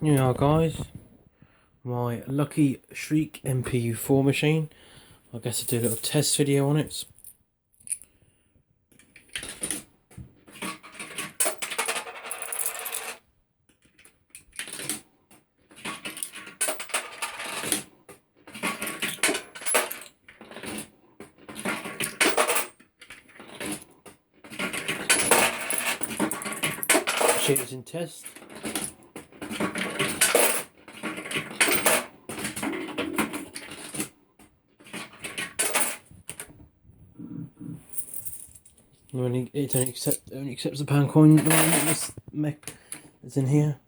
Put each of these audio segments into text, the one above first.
Here we are, guys. My lucky Shriek Mpu4 machine. I guess I'll do a little test video on it. Machine is in test. It only accepts the pound coin at the moment. This mech is in here.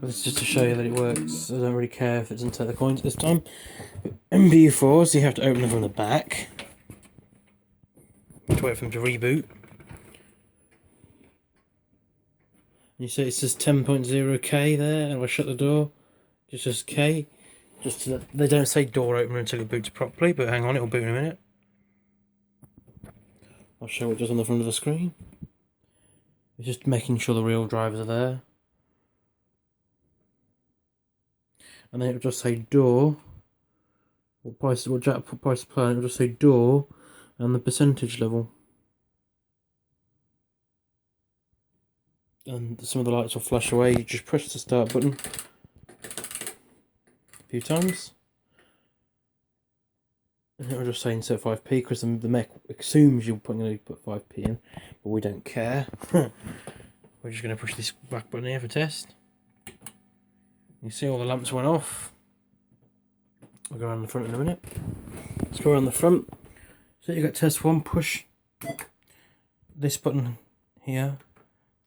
But it's just to show you that it works. I don't really care if it doesn't take the coins this time. But Mpu4s, you have to open them from the back. To wait for them to reboot. You see it says 10.0K there, and if I shut the door, it says K. Just to they don't say door opener until it boots properly, but hang on, it'll boot in a minute. I'll show what it does on the front of the screen. It's just making sure the real drivers are there. And then it'll just say door. What price to play, it'll just say door and the percentage level. And some of the lights will flash away. You just press the start button a few times. And it'll just say insert 5p because the mech assumes you're going to put 5p in, but we don't care. We're just going to push this back button here for test. You see all the lamps went off. I'll go around the front in a minute. Let's go around the front. So you got test 1, push this button here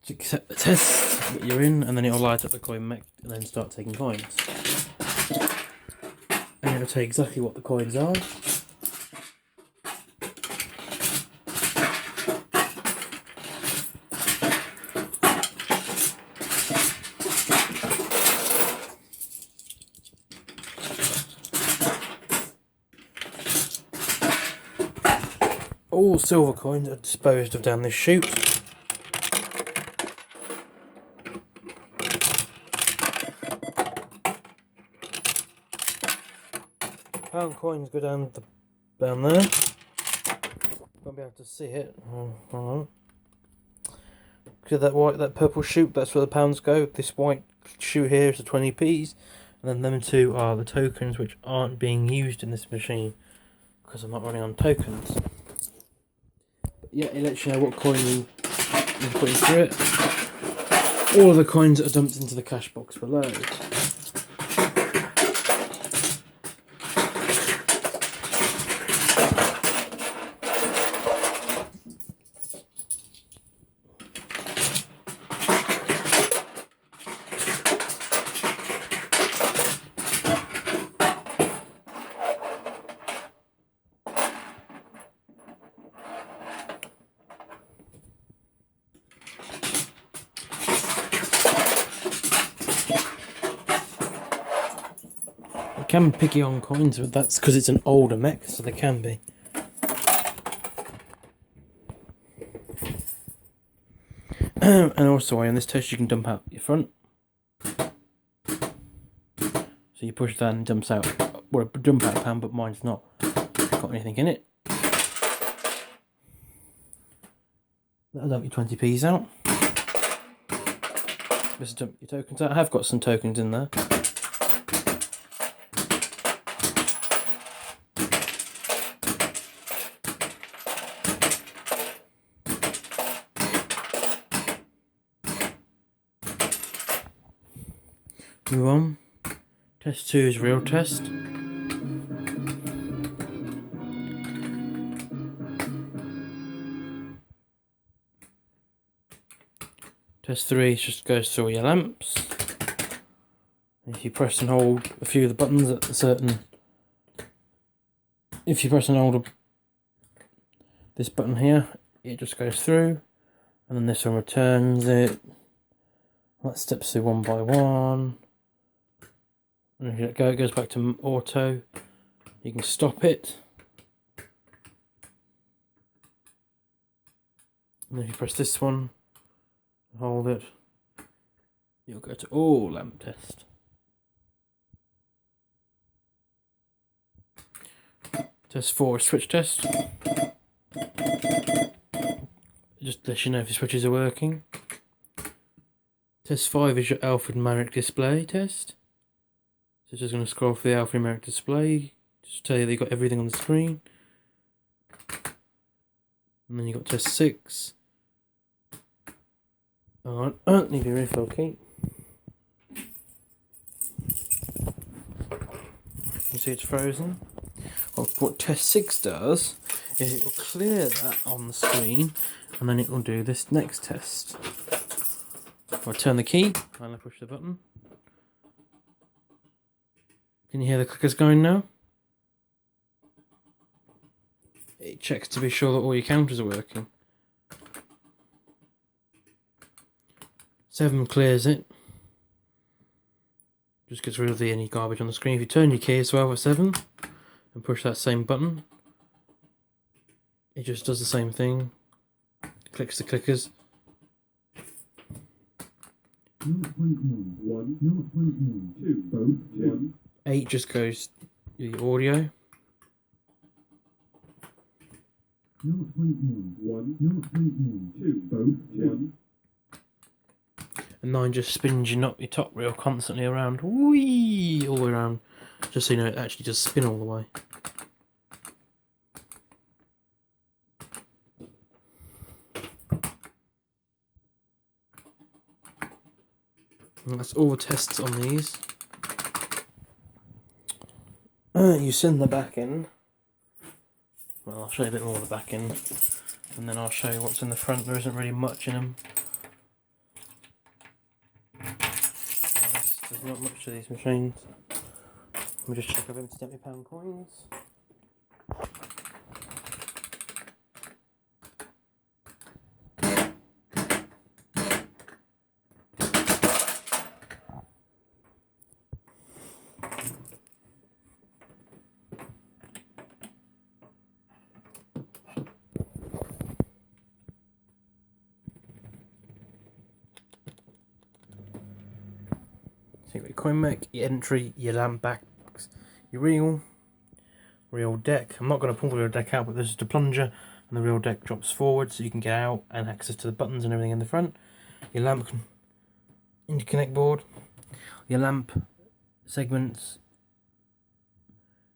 to accept the test that you're in, and then it'll light up the coin mech and then start taking coins. And it'll tell you exactly what the coins are. All silver coins are disposed of down this chute. Pound coins go down there. Won't be able to see it. Hold on. Because that purple chute, that's where the pounds go. This white chute here is the 20p's, and then them two are the tokens which aren't being used in this machine because I'm not running on tokens. Yeah, it lets you know what coin you're putting through it. All of the coins that are dumped into the cash box below. Can be picky on coins, but that's because it's an older mech, so they can be. And also on this test you can dump out your front. So you push that and it dumps out, well, a dump out pan, but mine's not got anything in it. That'll dump your 20p's out. Just dump your tokens out. I have got some tokens in there. Move on. Test 2 is real test. Test 3 just goes through all your lamps. If you press and hold a few of the buttons at a certain... If you press and hold this button here, it just goes through. And then this one returns it. That steps through one by one. And if you let go, it goes back to auto. You can stop it. And then if you press this one, hold it, you'll go to all lamp test. Test 4 is switch test. Just lets you know if the switches are working. Test 5 is your alphanumeric display test. So just going to scroll through the alphanumeric display, just tell you that you've got everything on the screen. And then you've got test 6. Oh, need your refill key. You see it's frozen. What test 6 does is it will clear that on the screen, and then it will do this next test. If I turn the key and I push the button, can you hear the clickers going now? It checks to be sure that all your counters are working. 7 clears it. Just gets rid of any garbage on the screen. If you turn your key as well at 7 and push that same button, it just does the same thing. Clicks the clickers. 8 just goes the audio. 1. And 9 just spins your top reel constantly around. Whee! All the way around. Just so you know it actually does spin all the way. And that's all the tests on these. You send the back end. Well, I'll show you a bit more of the back end, and then I'll show you what's in the front. There isn't really much in them. There's not much to these machines. Let me just check I've emptied out my pound coins. So you've got your coin mech, your entry, your lamp backs, your reel deck. I'm not going to pull the reel deck out, but there's just a plunger and the reel deck drops forward so you can get out and access to the buttons and everything in the front. Your lamp interconnect board, your lamp segments,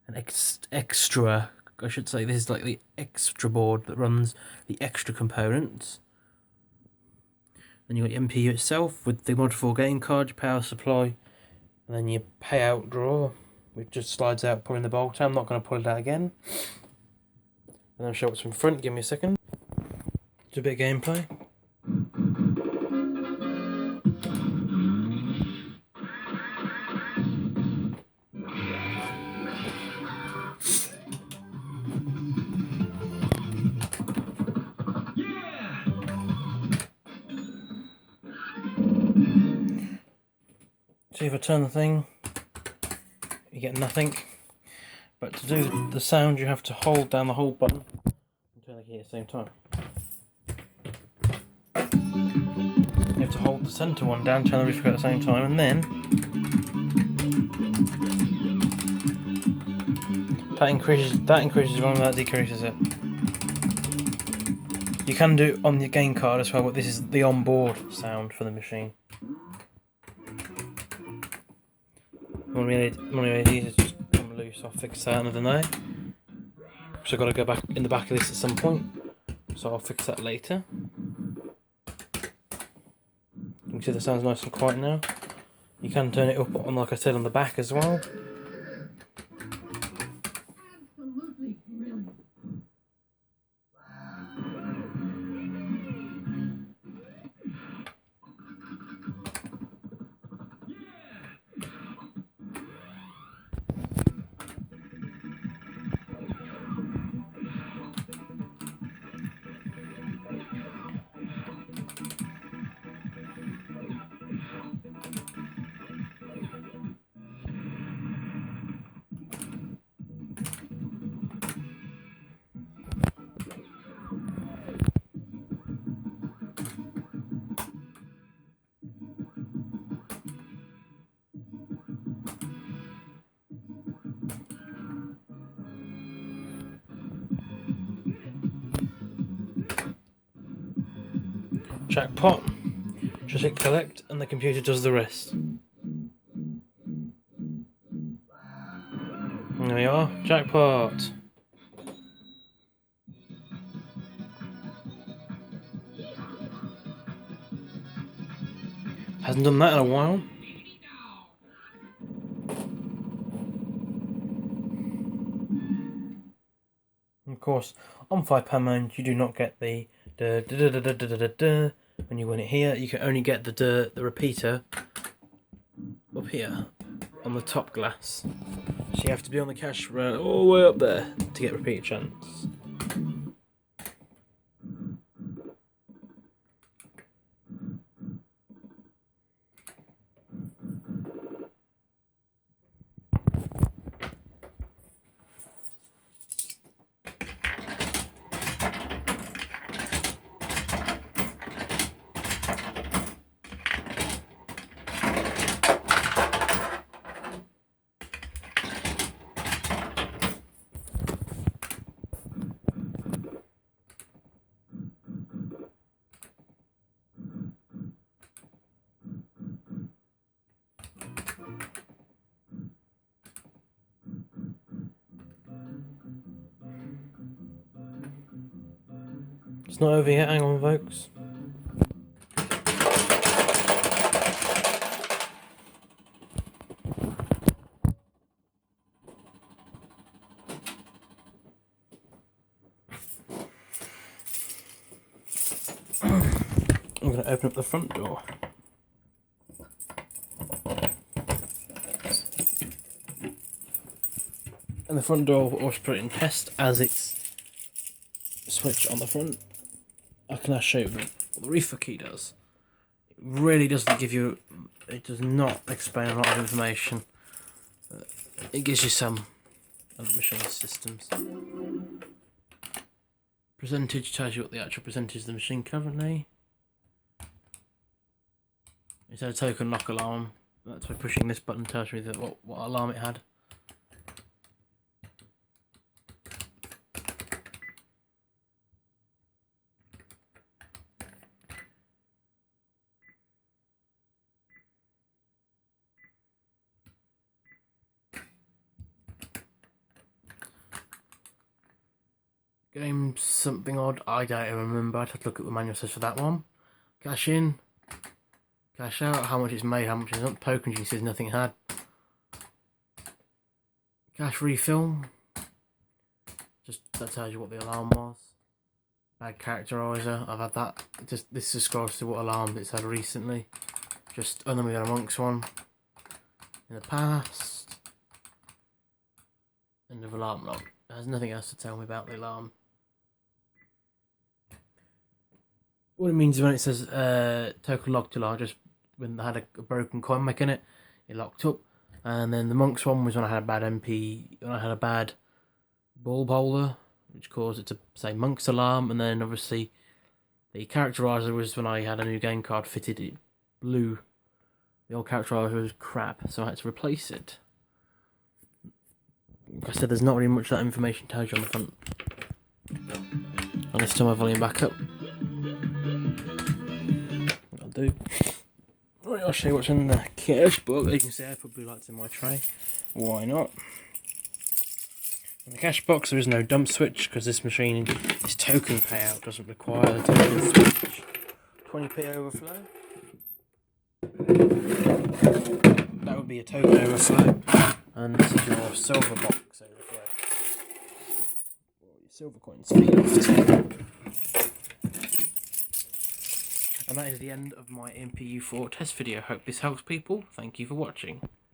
an extra, I should say, this is like the extra board that runs the extra components. Then you've got your MPU itself with the Mpu4 game card, your power supply, and then your payout drawer, which just slides out, pulling the bolt out. I'm not going to pull it out again. And I'll show what's in front, give me a second. Just a bit of gameplay. See if I turn the thing, you get nothing. But to do the sound, you have to hold down the hold button and turn the key at the same time. You have to hold the centre one down, turn the receiver at the same time, and then that increases one, that decreases it. You can do it on the game card as well, but this is the onboard sound for the machine. One of these has just come loose, I'll fix that another day. So I've got to go back in the back of this at some point, so I'll fix that later. You can see the sound's nice and quiet now. You can turn it up on, like I said, on the back as well. Absolutely brilliant. Jackpot. Just hit collect and the computer does the rest. There we are, jackpot. Hasn't done that in a while. Of course, on £5 Man, you do not get the when you win it here. You can only get the repeater up here on the top glass. So you have to be on the cash run all the way up there to get repeat chance. It's not over yet, hang on folks. I'm going to open up the front door. And the front door was put in test as it's switch on the front. I can now show you what the reefer key does. It really doesn't give you, it does not explain a lot of information. It gives you some of the machine systems. Percentage tells you what the actual percentage of the machine currently. It's a token lock alarm. That's by pushing this button tells me that what alarm it had. Game something odd, I don't even remember. I'd have to look at the manual says for that one. Cash in, cash out, how much it's made, how much it's not. Token G says nothing had. Cash refill, just that tells you what the alarm was. Bad characterizer, I've had that. This just goes to what alarm it's had recently. Just other than we had a Monk's one in the past. End of alarm log. There's nothing else to tell me about the alarm. What it means is when it says token locked alarm, just when I had a broken coin mech in it, it locked up. And then the Monk's one was when I had a bad when I had a bad bulb holder, which caused it to say Monk's alarm. And then obviously the characterizer was when I had a new game card fitted, it blew. The old characterizer was crap, so I had to replace it. Like I said, there's not really much that information tells you on the front. I'll just turn my volume back up. I'll do. Right, I'll show you what's in the cash box. As you can see, I put blue lights in my tray. Why not? In the cash box, there is no dump switch because this machine, this token payout, doesn't require a token switch. 20p overflow. That would be a token overflow. And this is your silver box overflow. Your silver coins feed off to. And that is the end of my Mpu4 test video. Hope this helps people. Thank you for watching.